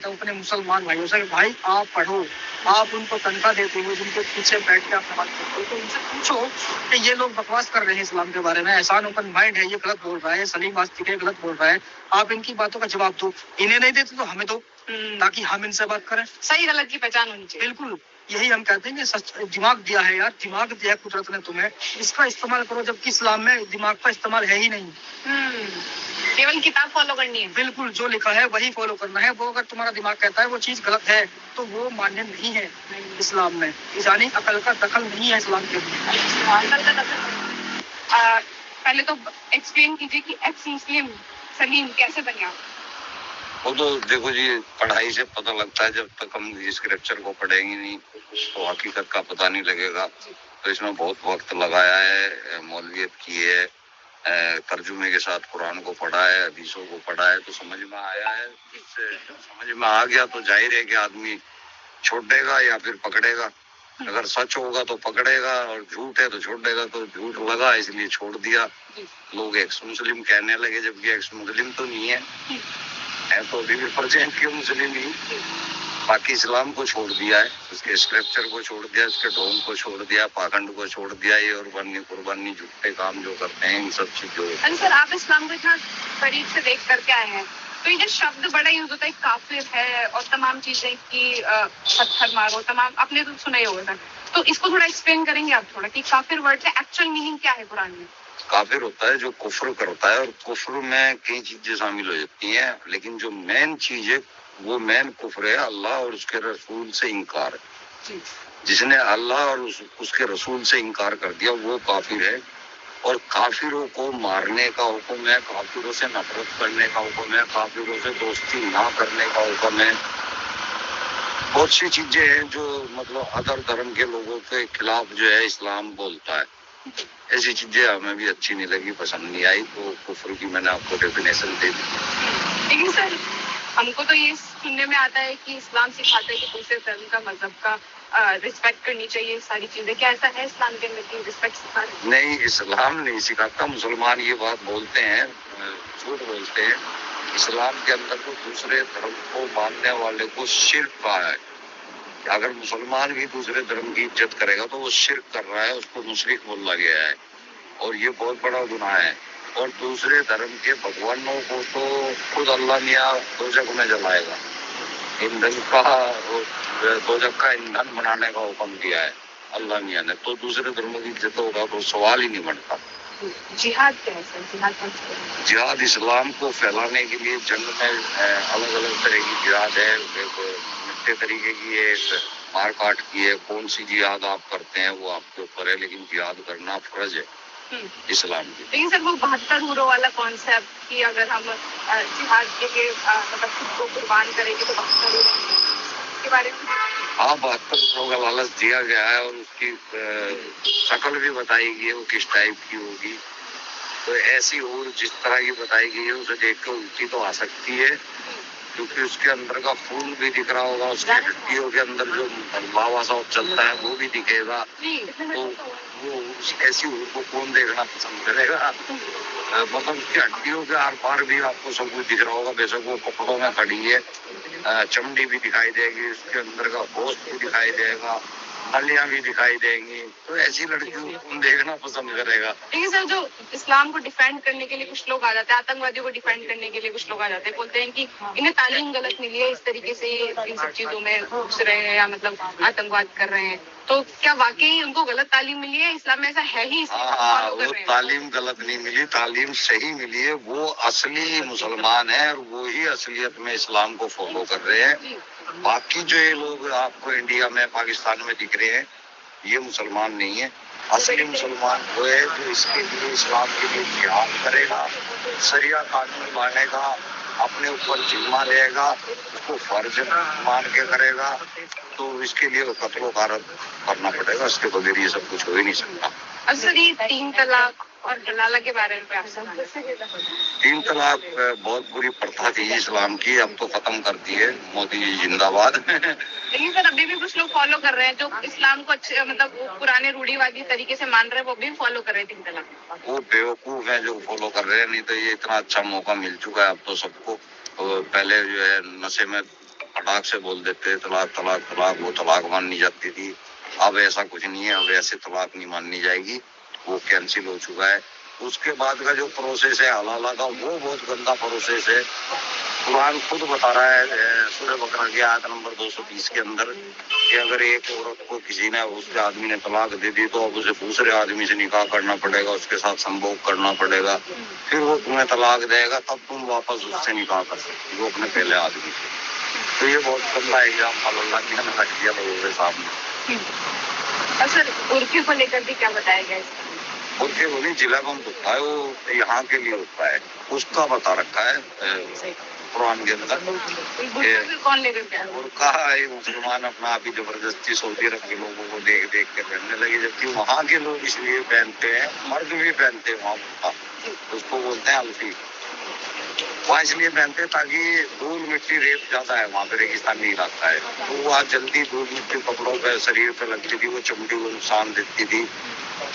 तो अपने मुसलमान भाइयों से, भाई आप पढ़ो, आप उनको तनख्वाह देते हो, जिनके पीछे बैठ के आप नमाज पढ़ते हो, तो उनसे पूछो कि ये लोग बकवास कर रहे हैं इस्लाम के बारे में, एहसान ओपन माइंड है, ये गलत बोल रहा है, सलीम आस्तिक है, गलत बोल रहा है, आप इनकी बातों का जवाब दो। इन्हें नहीं देते तो हमें दो, ताकि हम इनसे बात करें। सही गलत की पहचान होनी चाहिए। बिल्कुल, यही हम कहते हैं कि सच दिमाग दिया है यार, दिमाग दिया है कुदरत ने तुम्हें, इसका इस्तेमाल करो, जबकि इस्लाम में दिमाग का इस्तेमाल है ही नहीं। केवल किताब फॉलो करनी है। बिल्कुल, जो लिखा है वही फॉलो करना है। वो अगर तुम्हारा दिमाग कहता है वो चीज गलत है तो वो मान्य नहीं है इस्लाम में। यानी अकल का दखल नहीं है इस्लाम के अंदर। पहले तो एक्सप्लेन कीजिए कि एक्स मुस्लिम सलीम कैसे बने आप? वो तो देखो जी, पढ़ाई से पता लगता है। जब तक हम स्क्रिप्चर को पढ़ेंगे नहीं तो हकीकत का पता नहीं लगेगा। तो इसमें बहुत वक्त लगाया है, मौलवियत की है, तर्जुमे के साथ कुरान को पढ़ा है, हदीसों को पढ़ा है, तो समझ में आया है। इससे समझ में आ गया तो जाहिर है कि आदमी छोड़ देगा या फिर पकड़ेगा। अगर सच होगा तो पकड़ेगा और झूठ है तो छोड़ देगा। तो झूठ लगा इसलिए छोड़ दिया। लोग एक्स मुस्लिम कहने लगे, जबकि एक्स मुस्लिम तो नहीं है तो अभी भी परसेंट के मुस्लिम ही। बाकी इस्लाम को छोड़ दिया है, उसके स्क्रिप्चर को छोड़ दिया, उसके ढोंग को छोड़ दिया, पाखंड को छोड़ दिया, ये और कुर्बानी झूठे काम जो करते हैं, इन सब चीजों। सर, आप इस्लाम को इतना करीब से देख करके आए हैं, तो ये जो शब्द बड़ा यूज होता है काफिर है और तमाम चीजें की पत्थर मारो, तमाम आपने तो सुना ही होगा, तो इसको थोड़ा एक्सप्लेन करेंगे आप थोड़ा कि काफिर वर्ड का एक्चुअल मीनिंग क्या है कुरान में? काफिर होता है जो कुफ्र करता है, और कुफ्र में कई चीजें शामिल हो जाती हैं, लेकिन जो मेन चीज है वो मेन कुफ्र है, अल्लाह और उसके रसूल से इनकार है। जिसने अल्लाह और उसके रसूल से इनकार कर दिया वो काफिर है। और काफिरों को मारने का हुक्म है, काफिरों से नफरत करने का हुक्म है, काफिरों से दोस्ती ना करने का हुक्म है। बहुत सी चीजें हैं जो मतलब अदर धर्म के लोगों के खिलाफ जो है इस्लाम बोलता है। ऐसी चीजें हमें भी अच्छी नहीं लगी, पसंद नहीं आई, तो कुफ्र की मैंने आपको डेफिनेशन दे दी। लेकिन सर, हमको तो ये सुनने में आता है कि इस्लाम सिखाता है कि दूसरे धर्म का, मजहब का रिस्पेक्ट करनी चाहिए, सारी चीजें। क्या ऐसा है इस्लाम के अंदर की रिस्पेक्ट सिखाता? नहीं, इस्लाम नहीं सिखाता। मुसलमान ये बात बोलते हैं, झूठ बोलते हैं। इस्लाम के अंदर तो दूसरे धर्म को मानने वाले को शिर्क कहा है। अगर मुसलमान भी दूसरे धर्म की इज्जत करेगा तो वो शिर्क कर रहा है, उसको मुशरिक बोला गया है, और ये बहुत बड़ा गुनाह है। और दूसरे धर्म के भगवानों को तो खुद अल्लाह मियां दोजख में जलाएगा। ईंधन का, दोजख का ईंधन बनाने का हुक्म दिया है अल्लाह मियां ने, तो दूसरे धर्म की इज्जत होगा तो सवाल ही नहीं बनता। जिहाद क्या है सर? जिहाद इस्लाम को फैलाने के लिए जंग में अलग अलग तरह की जिहाद है। मिट्टे तरीके की है, मार काट की है। कौन सी जिहाद आप करते हैं वो आपके ऊपर है, लेकिन जिहाद करना फर्ज है इस्लाम की। लेकिन सर, वो 72 हुरों वाला कॉन्सेप्ट कि अगर हम जिहाद के लिए मतलब खुद को कुर्बान करेंगे तो 72 के बारे में? हाँ, 72 हुरों का लालच दिया गया है, और उसकी शक्ल भी बताई गई है वो किस टाइप की होगी। तो ऐसी हूर जिस तरह की बताई गई है उसे देख कर उल्टी तो आ सकती है, क्योंकि उसके अंदर का खून भी दिख रहा होगा, उसकी हड्डियों के अंदर जो लावा सा चलता है वो भी दिखेगा। तो वो ऐसी हूर को कौन देखना पसंद करेगा? मतलब उसकी हड्डियों के आर पार भी आपको सब कुछ दिख रहा होगा। बेशक वो कपड़ों में खड़ी है, चमड़ी भी दिखाई देगी, उसके अंदर का गोश्त भी दिखाई देगा, नलियां भी दिखाई देंगी। तो ऐसी लड़कियों को कौन देखना पसंद करेगा? लेकिन सर, जो इस्लाम को डिफेंड करने के लिए कुछ लोग आ जाते हैं, आतंकवादियों को डिफेंड करने के लिए कुछ लोग आ जाते हैं, बोलते हैं कि इन्हें तालीम गलत मिली है, इस तरीके से इन सब चीजों में घुस रहे हैं या मतलब आतंकवाद कर रहे हैं। तो क्या वाकई उनको गलत तालीम मिली है? इस्लाम में ऐसा है ही? वो तालीम गलत नहीं मिली, तालीम सही मिली है। वो असली मुसलमान है और वो ही असलियत में इस्लाम को फॉलो कर रहे हैं। बाकी जो ये लोग आपको इंडिया में, पाकिस्तान में दिख रहे हैं, ये मुसलमान नहीं है। असली मुसलमान वो है जो इसके लिए, इस्लाम के लिए जिहाद करेगा, शरिया कानून मानेगा, अपने ऊपर जिम्मा लेगा, उसको फर्ज मान के करेगा। तो इसके लिए कत्लो गारत करना पड़ेगा, इसके बगैर ये सब कुछ हो ही नहीं सकता। अब सर, ये 3 तलाक और हलाला के बारे में आप समझ? 3 तलाक बहुत बुरी प्रथा थी इस्लाम की, अब तो खत्म कर दी है, मोदी जी जिंदाबाद। लेकिन सर, अभी भी कुछ लोग फॉलो कर रहे हैं जो इस्लाम को अच्छे मतलब पुराने रूढ़िवादी तरीके से मान रहे हैं, वो भी फॉलो कर रहे हैं 3 तलाक। वो बेवकूफ है जो फॉलो कर रहे हैं, नहीं तो ये इतना अच्छा मौका मिल चुका है अब तो सबको। पहले जो है नशे में फटाक से बोल देते तलाक तलाक तलाक, वो तलाक माननी जाती थी। अब ऐसा कुछ नहीं है, अब ऐसे तलाक नहीं माननी जाएगी, वो कैंसिल हो चुका है। उसके बाद का जो प्रोसेस है हलाला का, वो बहुत गंदा प्रोसेस है। कुरान खुद बता रहा है सूरह बकरा की आयत नंबर 220 के अंदर कि अगर एक औरत को किसी ने, उसके आदमी ने तलाक दे दी तो अब उसे दूसरे आदमी से निकाह करना पड़ेगा, उसके साथ संभोग करना पड़ेगा, फिर वो तुम्हें तलाक देगा, तब तुम वापस उससे निकाह कर सकती हो अपने पहले आदमी से। तो ये बहुत गंदा एग्जाम्पल अल्लाह ने रख दिया लोगों के सामने। और सर उर्फी को लेकर भी क्या बताया गया है? उनके वो नहीं जिला कौन होता है, वो यहाँ के लिए होता है, उसका बता रखा है कुरान के अंदर। कौन लेकर गया? बुर्का ये मुसलमान अपना आप ही जबरदस्ती सऊदी अरब के लोगों को देख देख कर पहनने लगे, जबकि वहाँ के लोग इसलिए पहनते हैं, मर्द भी पहनते हैं वहाँ बुर्का, उसको बोलते हैं अल्फी। वहाँ इसलिए पहनते हैं ताकि धूल मिट्टी रेत ज्यादा है वहाँ पे, रेगिस्तानी इलाका है, तो वहाँ जल्दी धूल मिट्टी कपड़ों पे शरीर पे लगती थी, वो चमड़ी को नुकसान देती थी,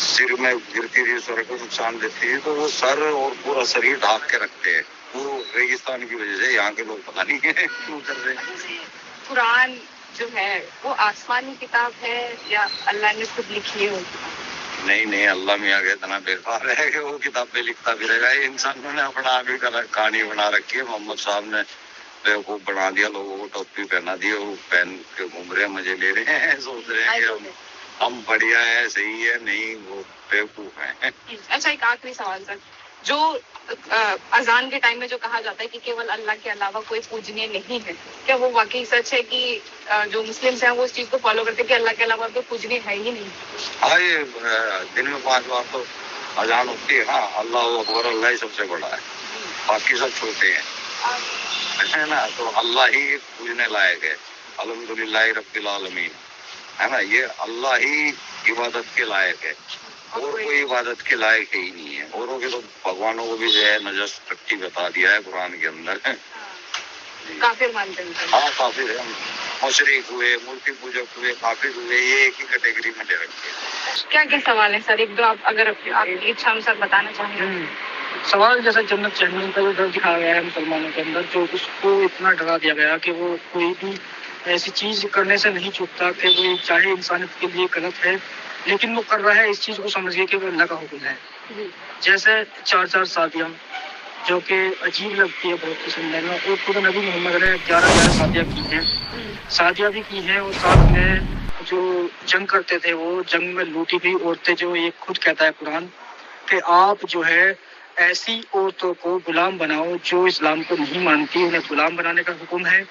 सिर में गिरती थी, सर को नुकसान देती थी, तो वो सर और पूरा शरीर ढाक के रखते हैं। वो रेगिस्तान की वजह से यहाँ के लोग पता नहीं क्यों कर रहे हैं। कुरान जो है वो आसमानी किताब है या अल्लाह ने खुद लिखी है? नहीं नहीं, अल्लाह मियाँ के इतना बेकार है कि वो किताबें लिखता भी रहेगा। इंसानों ने अपना आप ही कहानी बना रखी है। मोहम्मद साहब ने बेवकूफ बना दिया, लोगों को टोपी पहना दी, वो पहन के घूम रहे हैं, मजे ले रहे हैं, सोच रहे हैं कि हम बढ़िया है, सही है। नहीं, वो बेवकूफ है। अच्छा, एक आखिरी सवाल सर, जो अजान के टाइम में जो कहा जाता है कि केवल अल्लाह के अलावा कोई पूजनीय नहीं है, क्या वो वाकई सच है कि जो मुस्लिम्स हैं वो इस चीज को फॉलो करते हैं कि अल्लाह के अलावा कोई पूजनीय है ही नहीं? हाँ, ये दिन में 5 बार तो अजान होती है। हाँ, अल्लाह अकबर, अल्लाह ही सबसे बड़ा है, बाकी सब छोटे हैं, है ना। तो अल्लाह ही पूजने लायक है। अल्हम्दुलिल्लाह रब्बिल आलमीन, है ना, ये अल्लाह ही इबादत के लायक है, और कोई इबादत के लायक ही नहीं है। औरों के तो भगवानों को भी जो है नजस टट्टी बता दिया है कुरान के अंदर। काफिर मानते हैं? हाँ, काफिर है। मुशरिक हुए, मूर्ति पूजक हुए, काफिर हुए, ये एक ही कैटेगरी में ले रखे हैं। क्या क्या सवाल है सर, एक दो आप अगर आपकी इच्छा अनुसार बताना चाहेंगे? सवाल जैसे जन्नत जहन्नम का जो डर दिखाया गया है मुसलमानों के अंदर, जो उसको इतना डरा दिया गया कि वो कोई भी ऐसी चीज करने से नहीं चूकता कि वो चाहे इंसानियत के लिए गलत है, लेकिन वो कर रहा है इस चीज को समझ के कि वो अल्लाह का हुक्म है। जैसे 4 शादियां, जो कि अजीब लगती है बहुत सुनने में, और खुद नबी मोहम्मद ने 11 शादियां की हैं, शादियां भी की हैं, और साथ में जो जंग करते थे वो जंग में लूटी हुई औरतें, जो ये खुद कहता है कुरान कि आप जो है ऐसी औरतों को गुलाम बनाओ जो इस्लाम को नहीं मानती, उन्हें गुलाम बनाने का हुक्म है,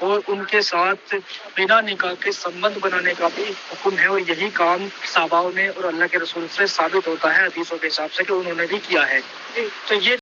और उनके साथ बिना निकाह के संबंध बनाने का भी हुक्म है। और यही काम सहाबाओं ने और अल्लाह के रसूल से साबित होता है हदीसों के हिसाब से कि उन्होंने भी किया है। तो ये